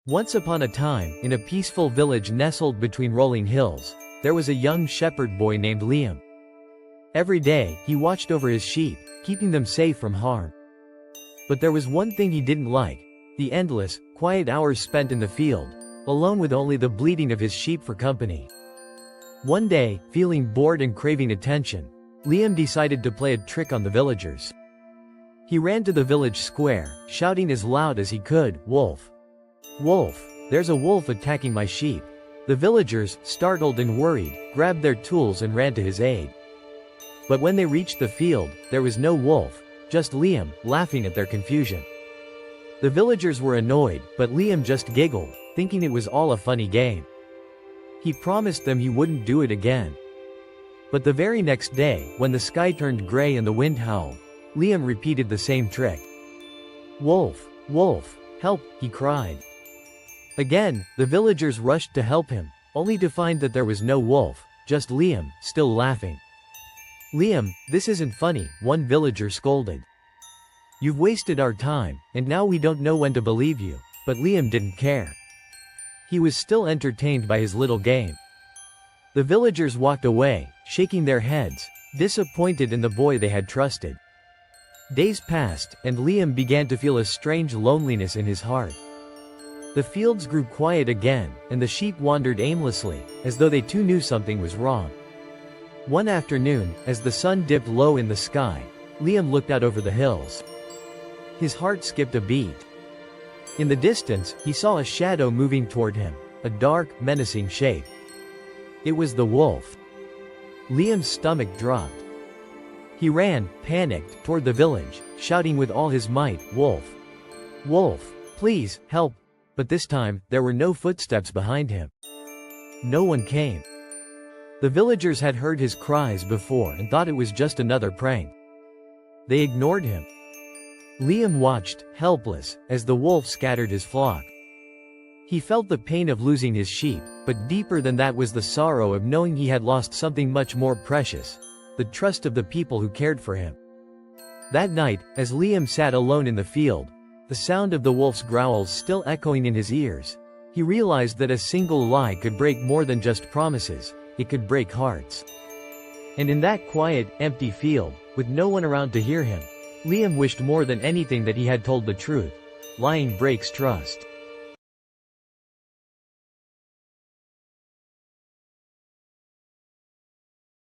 Once upon a time, in a peaceful village nestled between rolling hills, there was a young shepherd boy named Liam. Every day, he watched over his sheep, keeping them safe from harm. But there was one thing he didn't like: the endless, quiet hours spent in the field, alone with only the bleating of his sheep for company. One day, feeling bored and craving attention, Liam decided to play a trick on the villagers. He ran to the village square, shouting as loud as he could, "Wolf! Wolf! There's a wolf attacking my sheep!" The villagers, startled and worried, grabbed their tools and ran to his aid. But when they reached the field, there was no wolf, just Liam, laughing at their confusion. The villagers were annoyed, but Liam just giggled, thinking it was all a funny game. He promised them he wouldn't do it again. But the very next day, when the sky turned gray and the wind howled, Liam repeated the same trick. "Wolf! Wolf! Help!" he cried. Again, the villagers rushed to help him, only to find that there was no wolf, just Liam, still laughing. "Liam, this isn't funny," one villager scolded. "You've wasted our time, and now we don't know when to believe you." But Liam didn't care. He was still entertained by his little game. The villagers walked away, shaking their heads, disappointed in the boy they had trusted. Days passed, and Liam began to feel a strange loneliness in his heart. The fields grew quiet again, and the sheep wandered aimlessly, as though they too knew something was wrong. One afternoon, as the sun dipped low in the sky, Liam looked out over the hills. His heart skipped a beat. In the distance, he saw a shadow moving toward him, a dark, menacing shape. It was the wolf. Liam's stomach dropped. He ran, panicked, toward the village, shouting with all his might, "Wolf! Wolf! Please, help!" But this time, there were no footsteps behind him. No one came. The villagers had heard his cries before and thought it was just another prank. They ignored him. Liam watched, helpless, as the wolf scattered his flock. He felt the pain of losing his sheep, but deeper than that was the sorrow of knowing he had lost something much more precious: the trust of the people who cared for him. That night, as Liam sat alone in the field, the sound of the wolf's growls still echoing in his ears, he realized that a single lie could break more than just promises. It could break hearts. And in that quiet, empty field, with no one around to hear him, Liam wished more than anything that he had told the truth. Lying breaks trust.